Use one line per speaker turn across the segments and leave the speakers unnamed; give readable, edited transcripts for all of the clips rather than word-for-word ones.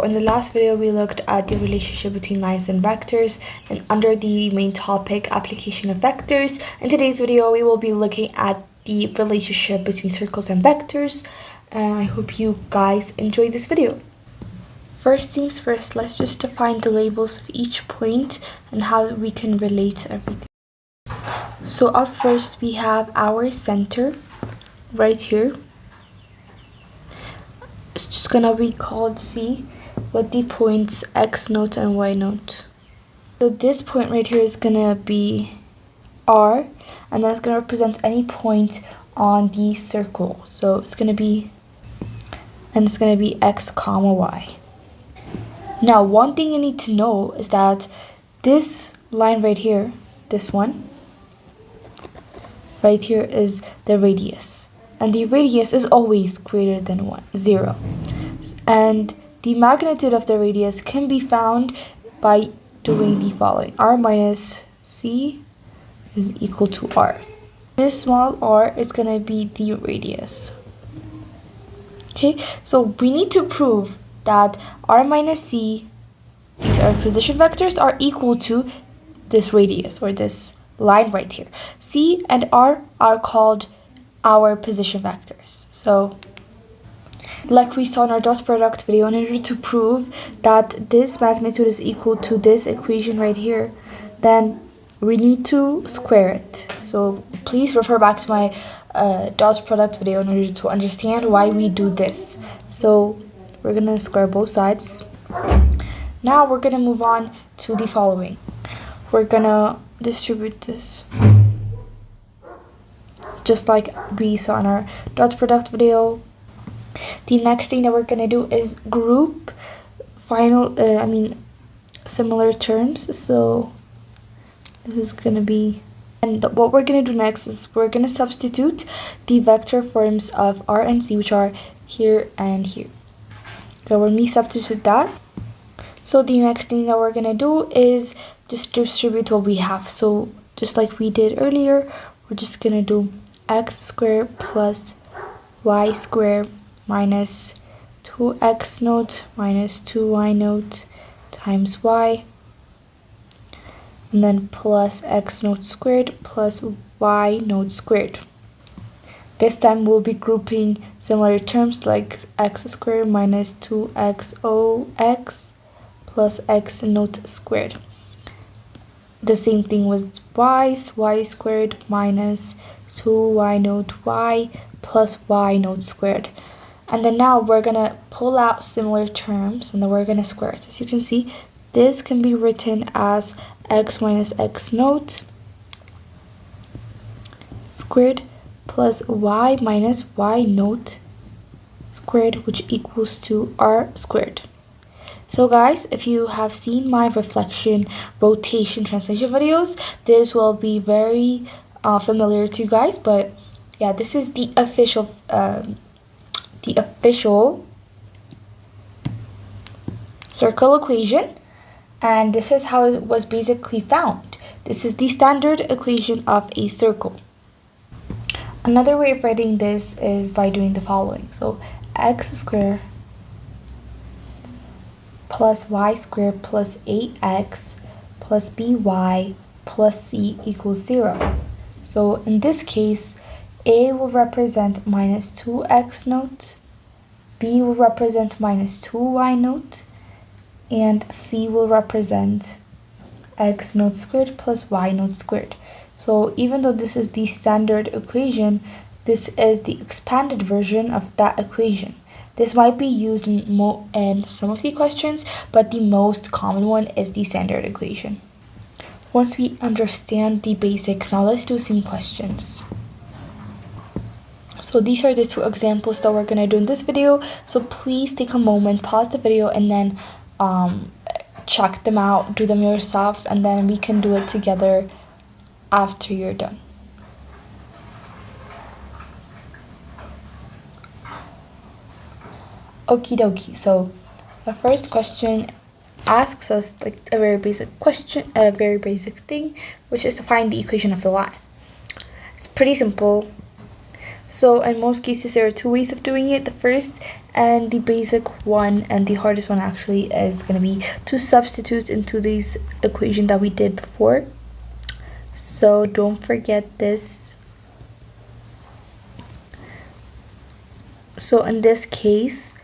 In the last video, we looked at the relationship between lines and vectors, and under the main topic, application of vectors. In today's video, we will be looking at the relationship between circles and vectors, and I hope you guys enjoy this video. First things first, let's just define the labels of each point and how we can relate everything. So up first, we have our center right here. It's just gonna be called C with the points X naught and Y naught. So this point right here is gonna be R, and that's gonna represent any point on the circle. So it's gonna be X comma Y. Now one thing you need to know is that this line right here, this one right here, is the radius, and the radius is always greater than 0, and the magnitude of the radius can be found by doing the following. R minus C is equal to R. This small r is going to be the radius. Okay, so we need to prove that R minus C, these are position vectors, are equal to this radius, or this line right here. C and R are called our position vectors. So like we saw in our dot product video, in order to prove that this magnitude is equal to this equation right here, then we need to square it. So please refer back to my dot product video in order to understand why we do this. So we're gonna square both sides. Now we're gonna move on to the following. We're gonna distribute this just like we saw in our dot product video. The next thing that we're gonna do is group similar terms. So this is gonna be, and what we're gonna do next is we're gonna substitute the vector forms of R and C, which are here and here. So when we substitute that, so the next thing that we're gonna do is just distribute what we have. So just like we did earlier, we're just gonna do x squared plus y squared minus 2x naught minus 2y naught times y, and then plus x naught squared plus y naught squared. This time we'll be grouping similar terms like x squared minus 2xox plus x naught squared. The same thing with y squared minus 2y naught y plus y naught squared. And then now we're gonna pull out similar terms, and then we're gonna square it. As you can see, this can be written as x minus x naught squared plus y minus y naught squared, which equals to r squared. So guys, if you have seen my reflection, rotation, translation videos, this will be very familiar to you guys. But yeah, this is the official circle equation, and this is how it was basically found. This is the standard equation of a circle. Another way of writing this is by doing the following. So x squared plus y squared plus 8x plus by plus c equals 0. So in this case, A will represent minus 2x naught, B will represent minus 2y naught, and C will represent x naught squared plus y naught squared. So even though this is the standard equation, this is the expanded version of that equation. This might be used in some of the questions, but the most common one is the standard equation. Once we understand the basics, now let's do some questions. So these are the two examples that we're gonna do in this video. So please take a moment, pause the video, and then check them out, do them yourselves, and then we can do it together after you're done. Okie dokie. So the first question asks us like a very basic question, a very basic thing, which is to find the equation of the line. It's pretty simple. So in most cases, there are two ways of doing it. The first and the basic one, and the hardest one actually, is going to be to substitute into this equation that we did before. So don't forget this. So in this case,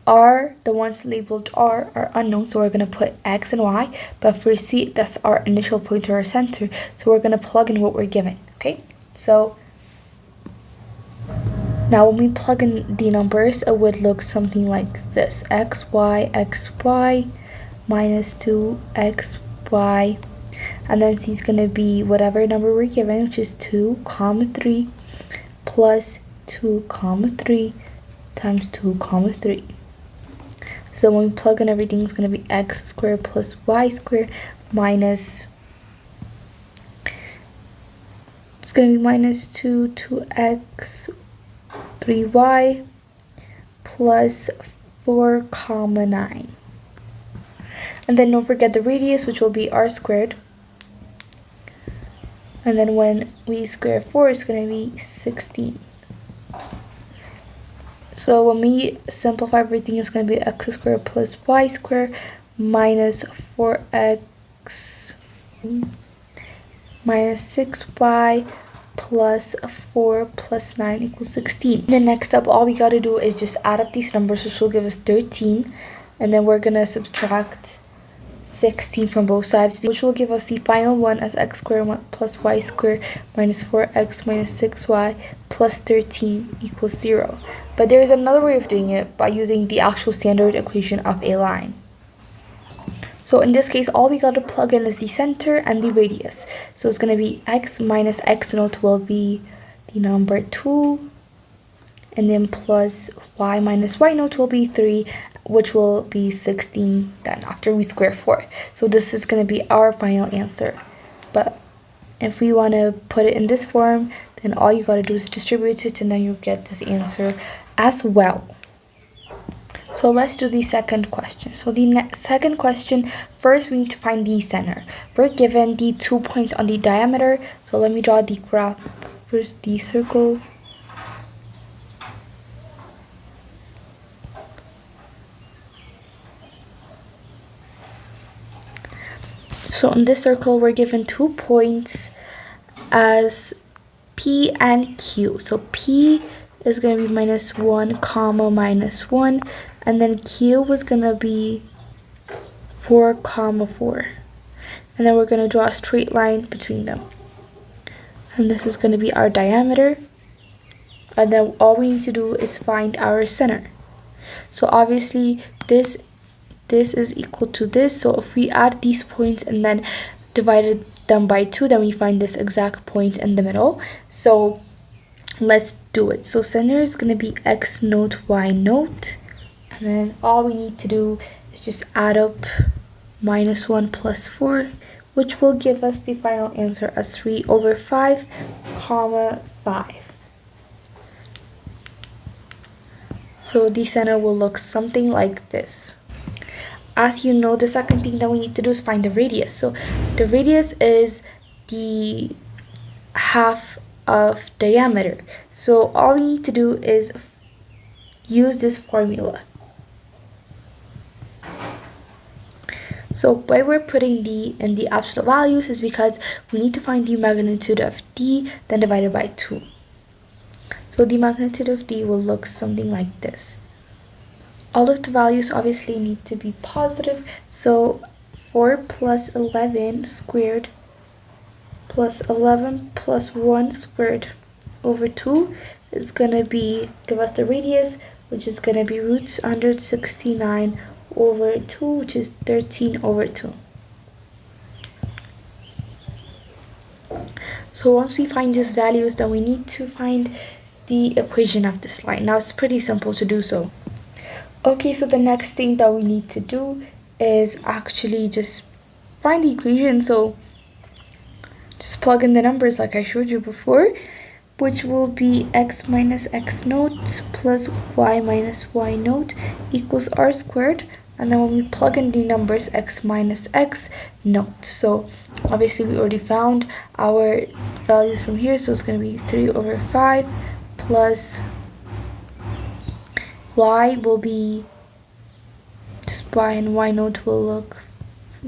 R, the ones labeled R, are unknown, so we're going to put X and Y. But for C, that's our initial point or our center, so we're going to plug in what we're given, okay? So now when we plug in the numbers, it would look something like this. xy minus 2xy, and then C is going to be whatever number we're given, which is 2, 3, plus 2, 3 times 2, 3. So when we plug in everything, it's going to be x squared plus y squared minus, it's going to be minus 2x 3y plus 4, 9. And then don't forget the radius, which will be r squared. And then when we square 4, it's going to be 16. So when we simplify everything, it's going to be x squared plus y squared minus 4x minus 6y plus 4 plus 9 equals 16. Then next up, all we got to do is just add up these numbers, which will give us 13. And then we're going to subtract 16 from both sides, which will give us the final one as x squared plus y squared minus 4x minus 6y plus 13 equals 0. But there is another way of doing it by using the actual standard equation of a line. So in this case, all we got to plug in is the center and the radius. So it's going to be x minus x naught will be the number 2, and then plus y minus y naught will be 3, which will be 16 then after we square 4. So this is going to be our final answer. But if we want to put it in this form, then all you got to do is distribute it, and then you'll get this answer as well. So let's do the second question. So the second question, first we need to find the center. We're given the 2 points on the diameter. So let me draw the graph. First the circle. So in this circle, we're given 2 points as P and Q. So P is going to be minus 1, comma, minus 1. And then Q was going to be 4, comma, 4. And then we're going to draw a straight line between them. And this is going to be our diameter. And then all we need to do is find our center. So obviously this is equal to this. So if we add these points and then divided them by 2, then we find this exact point in the middle. So let's do it. So center is going to be x naught, y naught. And then all we need to do is just add up minus 1 plus 4, which will give us the final answer as 3 over 5, comma 5. So the center will look something like this. As you know, the second thing that we need to do is find the radius. So the radius is the half of diameter. So all we need to do is use this formula. So why we're putting d in the absolute values is because we need to find the magnitude of d, then divided by 2. So the magnitude of d will look something like this. All of the values obviously need to be positive. So 4 plus 11 squared plus 11 plus 1 squared over 2 is going to give us the radius, which is going to be root 169 over 2, which is 13 over 2. So once we find these values, then we need to find the equation of this line. Now it's pretty simple to do so. Okay, so the next thing that we need to do is actually just find the equation. So just plug in the numbers like I showed you before, which will be x minus x naught plus y minus y naught equals r squared. And then when we plug in the numbers, x minus x naught. So obviously we already found our values from here. So it's going to be 3 over 5 plus y will be just y, and y note will look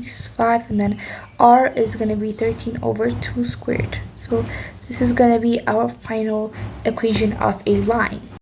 5, and then r is going to be 13 over 2 squared. So this is going to be our final equation of a line.